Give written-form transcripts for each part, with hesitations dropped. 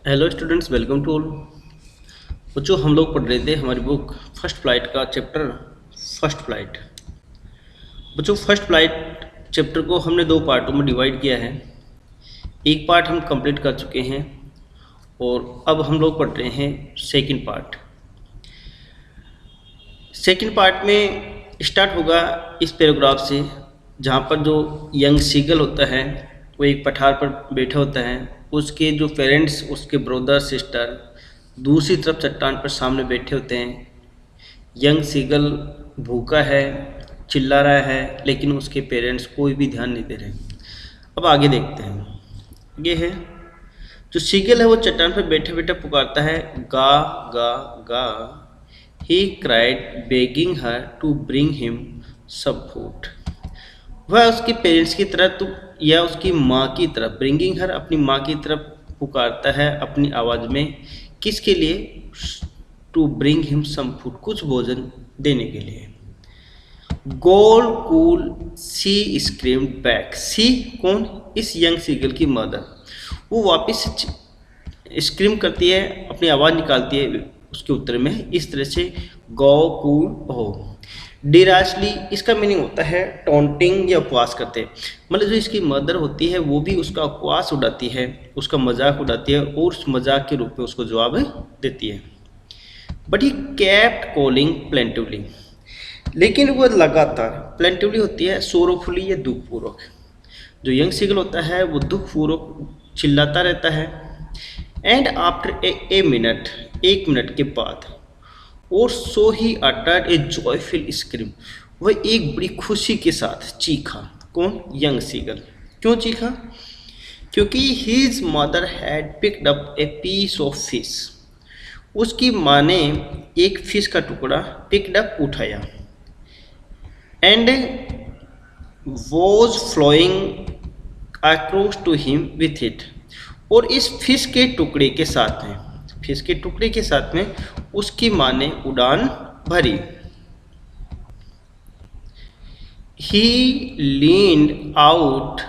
Hello students, welcome to all. बच्चों, हम लोग पढ़ रहे थे हमारी बुक फर्स्ट फ्लाइट का चैप्टर फर्स्ट फ्लाइट। बच्चों, फर्स्ट फ्लाइट चैप्टर को हमने दो पार्टों में डिवाइड किया है। एक पार्ट हम कंप्लीट कर चुके हैं और अब हम लोग पढ़ रहे हैं सेकंड पार्ट। सेकंड पार्ट में स्टार्ट होगा इस पैराग्राफ से, जहाँ पर जो यंग सीगल होता है वो एक पठार पर बैठा होता है। उसके जो पेरेंट्स, उसके ब्रदर सिस्टर दूसरी तरफ चट्टान पर सामने बैठे होते हैं। यंग सीगल भूखा है, चिल्ला रहा है, लेकिन उसके पेरेंट्स कोई भी ध्यान नहीं दे रहे। अब आगे देखते हैं। ये है जो सीगल है, वो चट्टान पर बैठे बैठे पुकारता है, गा गा गा। He cried begging her to bring him some food. वह उसके पेरेंट्स की तरह तो या उसकी माँ की तरफ, ब्रिंगिंग हर अपनी माँ की तरफ पुकारता है अपनी आवाज़ में। किसके लिए? To bring him some food, कुछ भोजन देने के लिए। गोल्ड कूल सी स्क्रीम बैक। सी कौन? इस यंग सीगल की मदर। वो वापस स्क्रीम करती है, अपनी आवाज़ निकालती है उसके उत्तर में इस तरह से, गो कूल हो। डिरासली, इसका मीनिंग होता है टॉन्टिंग या उपवास करते। मतलब जो इसकी मदर होती है वो भी उसका उपवास उड़ाती है, उसका मजाक उड़ाती है और उस मजाक के रूप में उसको जवाब देती है। But he kept calling plaintively, लेकिन वो लगातार, प्लेंटिवली होती है सोरोफुली या दुखपूर्वक। जो यंग सीगल होता है वो दुखपूर्वक चिल्लाता रहता है। एंड आफ्टर ए मिनट, एक मिनट के बाद, और so he uttered a joyful scream, वह एक बड़ी खुशी के साथ चीखा। कौन? Young seagull. क्यों चीखा? क्योंकि his mother had picked up a piece of fish. उसकी माँ ने एक फिश का टुकड़ा पिक्ड अप उठाया। And was flowing across to him with it, और इस फिश के टुकड़े के साथ में, फिश के टुकड़े के साथ में उसकी माँ ने उड़ान भरी। ही लीन्ड आउट,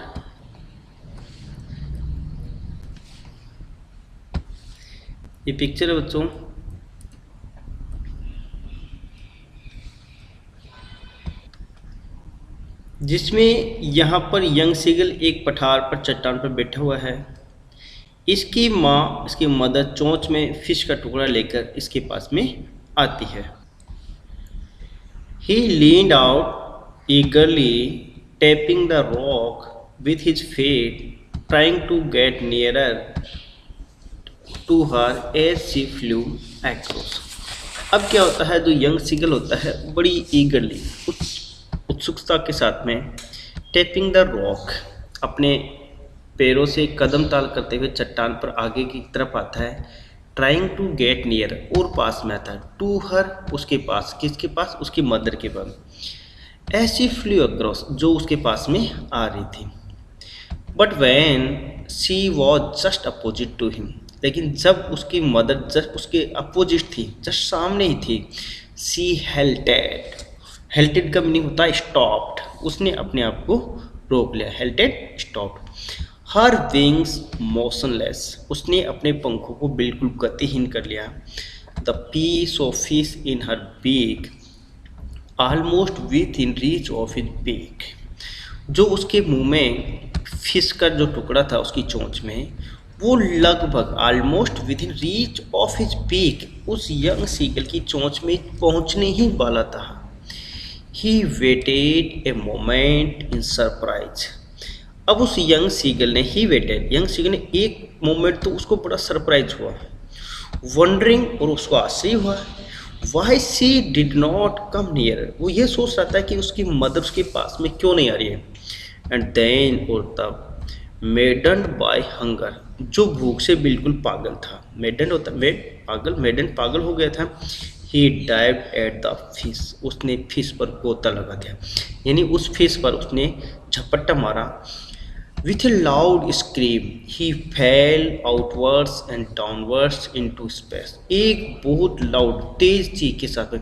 ये पिक्चर है बच्चों, जिसमें यहाँ पर यंग सीगल एक पठार पर चट्टान पर बैठा हुआ है। इसकी माँ, इसकी मदर चोंच में फिश का टुकड़ा लेकर इसके पास में आती है। He leaned out eagerly, tapping the rock with his feet, trying to get nearer to her as she flew across. अब क्या होता है, जो यंग सीगल होता है बड़ी ईगरली, उत्सुकता के साथ में, टैपिंग द रॉक, अपने पैरों से कदम ताल करते हुए चट्टान पर आगे की तरफ आता है। ट्राइंग टू गेट नियर, और पास में आता है। टू हर, उसके पास। किसके पास? उसकी मदर के पास। ऐसी फ्लू अक्रॉस, जो उसके पास में आ रही थी। But when she was just opposite to him, लेकिन जब उसकी मदर जस्ट उसके अपोजिट थी, जस्ट सामने ही थी, सी हेल्टेड। हेल्टेड का मीनिंग होता है स्टॉप्ड, उसने अपने आप को रोक लिया। Halted, stopped. Her wings motionless, उसने अपने पंखों को बिल्कुल गतिहीन कर लिया। The piece of fish in her beak almost within reach of his beak, जो उसके मुंह में फिश का जो टुकड़ा था उसकी चोंच में, वो लगभग almost within reach of his beak, उस यंग सीगल की चोंच में पहुंचने ही वाला था। He waited a moment in surprise. अब उस यंग सीगल ने, ही वेटेड, यंग सीगल ने एक मोमेंट तो उसको बड़ा सरप्राइज हुआ, वंडरिंग, और उसको आश्चर्य हुआ, why she did not come near. वो ये सोच रहा था कि उसकी मदर उसके पास में क्यों नहीं आ रही है। एंड देन, और तब, मेडन बाय हंगर, जो भूख से बिल्कुल पागल था। मेडन होता है पागल, मेडन पागल हो गया था। ही डाइव्ड एट द फिश, उसने फिश पर गोता लगा दिया, यानी उस फिश पर उसने झपट्टा मारा। With a loud scream, he fell outwards and downwards into space. एक बहुत लाउड तेज चीख के साथ में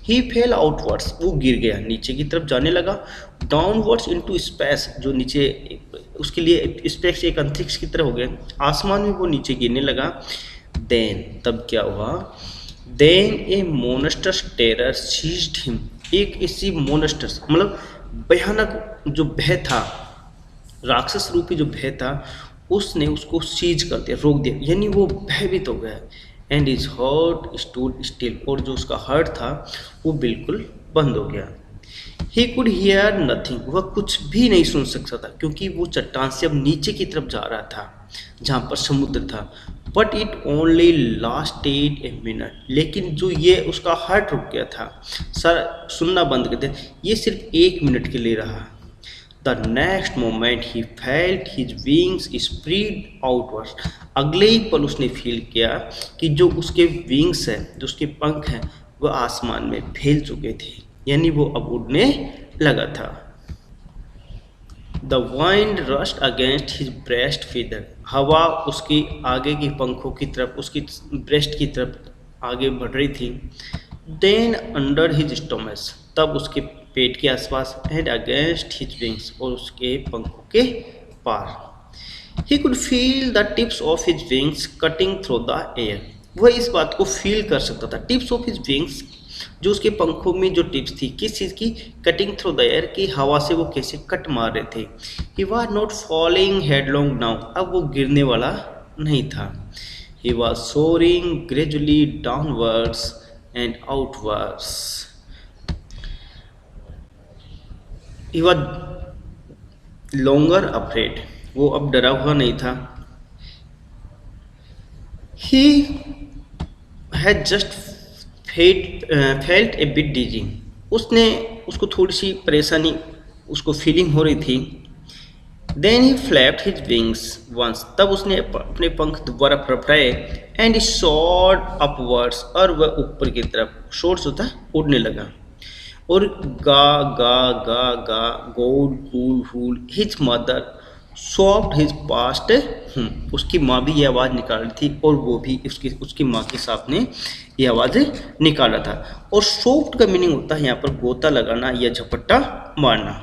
he fell outwards, वो गिर गया, नीचे की तरफ जाने लगा. Downwards into space, जो नीचे उसके लिए स्पेस एक अंतरिक्ष की तरह हो गया, आसमान में वो नीचे गिरने लगा. Then तब क्या हुआ? Then a monstrous terror seized him. एक ऐसी monstrous मतलब भयानक जो भय था, राक्षस रूपी जो भय था, उसने उसको सीज कर दिया, रोक दिया, यानी वो भयभीत हो गया. And is heart stood still, और जो उसका हार्ट था वो बिल्कुल बंद हो गया. ही कुड हियर नथिंग, वह कुछ भी नहीं सुन सकता था क्योंकि वो चट्टान से अब नीचे की तरफ जा रहा था जहाँ पर समुद्र था. But it only lasted a minute, लेकिन जो ये उसका हार्ट रुक गया था, सर सुनना बंद कर दिया, ये सिर्फ 1 मिनट के लिए रहा. The next moment he felt his wings spread outwards. अगले ही पल उसने फील किया कि जो उसके विंग्स हैं, जो उसके पंख हैं, वह आसमान में फैल चुके थे, यानी वो अब उड़ने लगा था. The wind rushed against his breast feather. हवा उसकी आगे के पंखों की तरफ, उसकी ब्रेस्ट की तरफ आगे बढ़ रही थी. Then under his stomach, तब उसके पेट के आसपास. एंड अगेंस्ट हिज विंग्स, और उसके पंखों के पार. He could feel the tips of his wings cutting through the air. वह इस बात को फील कर सकता था, टिप्स ऑफ हिज विंग्स, जो उसके पंखों में जो टिप्स थी, किस चीज़ की? कटिंग थ्रू द एयर, की हवा से वो कैसे कट मार रहे थे. He was not falling headlong now, अब वो गिरने वाला नहीं था. He was soaring gradually downwards and outwards. He was longer afraid, वो अब डरा हुआ नहीं था. He had just felt a bit dizzy. उसको थोड़ी सी परेशानी उसको फीलिंग हो रही थी. Then he flapped his wings once, तब उसने अपने पंख दोबारा फड़फड़ाए. And he soared upwards, और वह ऊपर की तरफ, सोर्स होता उड़ने लगा. और गा गा गा गा god cool fool his mother soft his past. उसकी माँ भी ये आवाज़ निकाल रही थी, और वो भी उसकी माँ के सामने ये आवाज़ निकाल रहा था. और सॉफ्ट का मीनिंग होता है यहाँ पर गोता लगाना या झपट्टा मारना.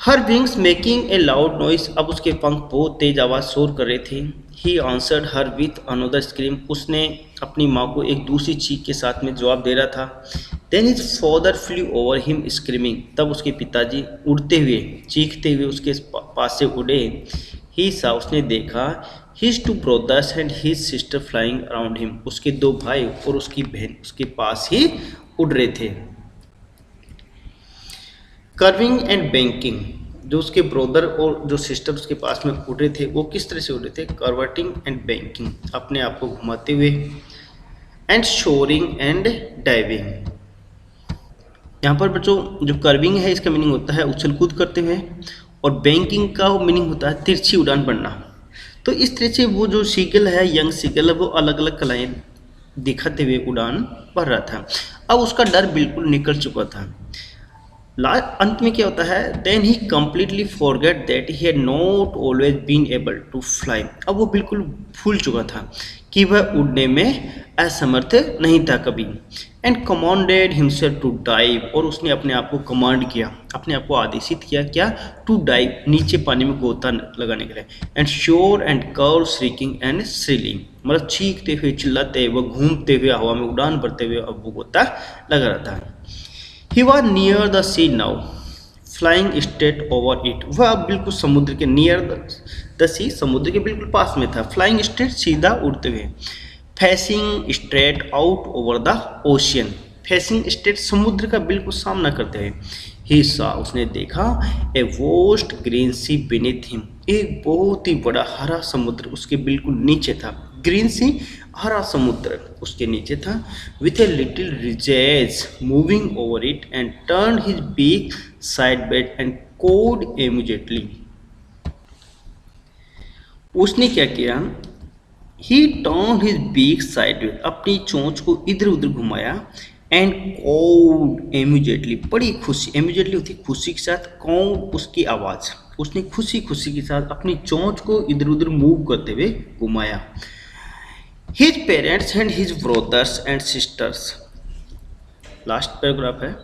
हर wings making a loud noise, अब उसके पंख बहुत तेज आवाज़ शोर कर रहे थे. He answered her with another scream, उसने अपनी माँ को एक दूसरी चीख के साथ में जवाब दे रहा था. Then his father flew over him screaming, तब उसके पिताजी उड़ते हुए, चीखते हुए उसके पास से उड़े. ही सा, उसने देखा, his 2 brothers and his sister flying around him, उसके 2 भाई और उसकी बहन उसके पास ही उड़ रहे थे. कर्विंग एंड बैंकिंग, जो उसके ब्रदर और जो सिस्टर उसके पास में उड़ रहे थे, वो किस तरह से उड़ रहे थे? कर्वर्टिंग एंड बैंकिंग, अपने आप को घुमाते हुए. एंड शोरिंग एंड डाइविंग, यहाँ पर बच्चों जो कर्विंग है इसका मीनिंग होता है उछल कूद करते हुए, और बैंकिंग का मीनिंग होता है तिरछी उड़ान बढ़ना. तो इस तरह से वो जो सीगल है, यंग सीगल है, वो अलग अलग कलाएं दिखाते हुए उड़ान भर रहा था. अब उसका डर बिल्कुल निकल चुका था. अंत में क्या होता है? Then he completely forget that he had not always been able to fly. अब वो बिल्कुल भूल चुका था कि वह उड़ने में असमर्थ नहीं था कभी. And commanded himself to dive, और उसने अपने आप को कमांड किया, अपने आप को आदेशित किया क्या? टू डाइव, नीचे पानी में गोता लगाने के लिए. And sure and curve shrieking and shrilling, मतलब चीखते हुए, चिल्लाते हुए, घूमते हुए, हवा में उड़ान भरते हुए अब वो गोता लगा रहा था. He was near the sea now, flying straight over it. वह अब बिल्कुल समुद्र के near the sea, समुद्र के बिल्कुल पास में था. Flying straight, सीधा उड़ते हुए. Facing straight out over the ocean. Facing straight, समुद्र का बिल्कुल सामना करते हुए. He saw, उसने देखा, a vast green sea beneath him. एक बहुत ही बड़ा हरा समुद्र उसके बिल्कुल नीचे था. ग्रीन सी, हरा समुद्र उसके नीचे था. With a little ridges moving over it and turn his beak sideways and cawed immediately. उसने क्या किया? He turn his beak sideways, अपनी चोंच को इधर उधर घुमाया. एंड कॉल्ड इमीडिएटली, बड़ी खुशी, इमीडिएटली होती खुशी के साथ, कॉल्ड उसकी आवाज़, उसने खुशी खुशी के साथ अपनी चोंच को इधर उधर मूव करते हुए घुमाया। His parents and his brothers and sisters, last paragraph है।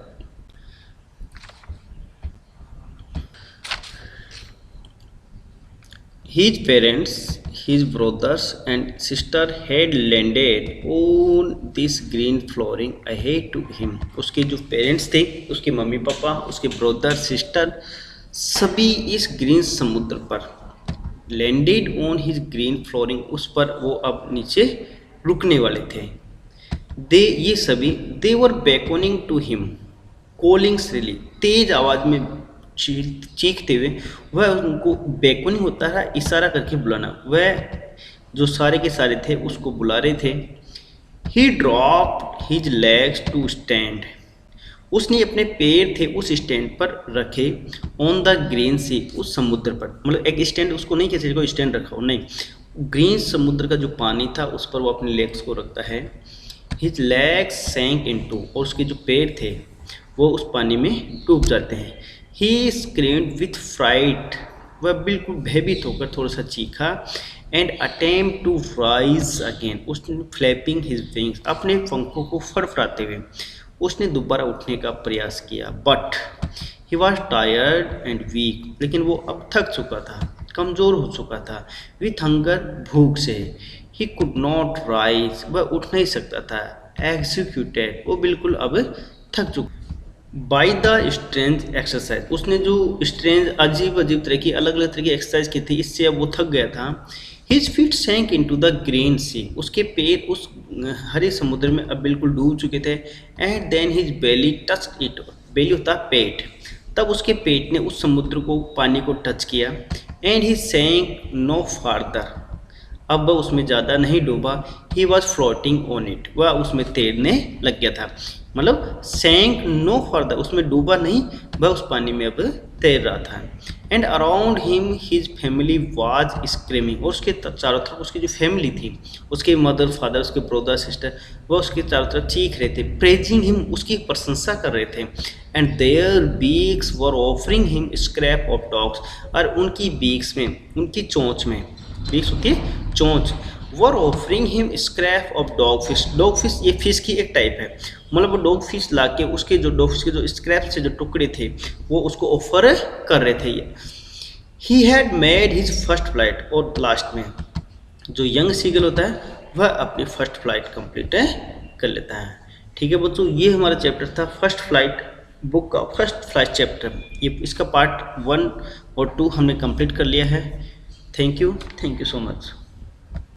His parents, his brothers and sister had landed on this green flooring ahead to him. उसके जो पेरेंट्स थे, उसके मम्मी पापा, उसके ब्रदर सिस्टर, सभी इस ग्रीन समुद्र पर landed on his green flooring, उस पर वो अब नीचे रुकने वाले थे। ये सभी दे वर बेकनिंग टू हिम, कॉलिंग श्रीली, तेज आवाज में चीखते हुए, वह उनको बेकनिंग होता है इशारा करके बुलाना, वह जो सारे के सारे थे उसको बुला रहे थे। He dropped his legs to stand, उसने अपने पैर थे उस स्टैंड पर रखे, ऑन द ग्रीन सी, उस समुद्र पर, मतलब एक स्टैंड उसको नहीं किसी को स्टैंड रखा हो, नहीं, ग्रीन समुद्र का जो पानी था उस पर वो अपने लेग्स को रखता है। हिज लेग्स सैंक इनटू, और उसके जो पैर थे वो उस पानी में डूब जाते हैं। ही स्क्रीम्ड विथ फ्राइट, वह बिल्कुल भयभीत होकर थोड़ा सा चीखा। And attempt to rise again, उसने फ्लैपिंग हिज विंग्स, अपने पंखों को फड़फड़ाते हुए उसने दोबारा उठने का प्रयास किया। But he was tired and weak, लेकिन वो अब थक चुका था, कमज़ोर हो चुका था। विथ हंगर, भूख से। ही कुड नॉट राइज, वह उठ नहीं सकता था। एग्जीक्यूटेड, वो बिल्कुल अब थक चुका। बाई द स्ट्रेंज एक्सरसाइज, उसने जो स्ट्रेंज अजीब अजीब तरह की अलग अलग तरह की एक्सरसाइज की थी, इससे अब वो थक गया था। His feet sank into the green sea, उसके पैर उस हरे समुद्र में अब बिल्कुल डूब चुके थे। And then his belly touch it, belly होता पेट, तब उसके पेट ने उस समुद्र को, पानी को टच किया। एंड ही सैंक नो फार्दर, अब वह उसमें ज़्यादा नहीं डूबा। He was floating on it, वह उसमें तैरने लग गया था, मतलब सैंक नो फर्दर, उसमें डूबा नहीं, वह उस पानी में अब तैर रहा था। And around him his family was screaming, और उसके चारों तरफ उसकी जो फैमिली थी, उसके मदर फादर, उसके ब्रदर सिस्टर, वह उसके चारों तरफ चीख रहे थे। प्रेजिंग हिम, उसकी प्रशंसा कर रहे थे। And their beaks were offering him scrap of dogs, और उनकी बीक्स में, उनकी चोंच में, बीक्स होती है चोंच, वर offering him scrap of dog fish, dog fish ये फिश की एक टाइप है, मतलब वो डॉग फिश ला के उसके जो डॉग फिश के जो स्क्रैप से जो टुकड़े थे वो उसको ऑफर कर रहे थे। He had made his first flight, और लास्ट में जो यंग सीगल होता है वह अपनी फर्स्ट फ्लाइट कंप्लीट कर लेता है। ठीक है बच्चों, ये हमारा चैप्टर था फर्स्ट फ्लाइट, बुक का फर्स्ट फ्लाइट चैप्टर। ये इसका पार्ट 1 और 2 हमने कंप्लीट कर लिया है। Thank you so much.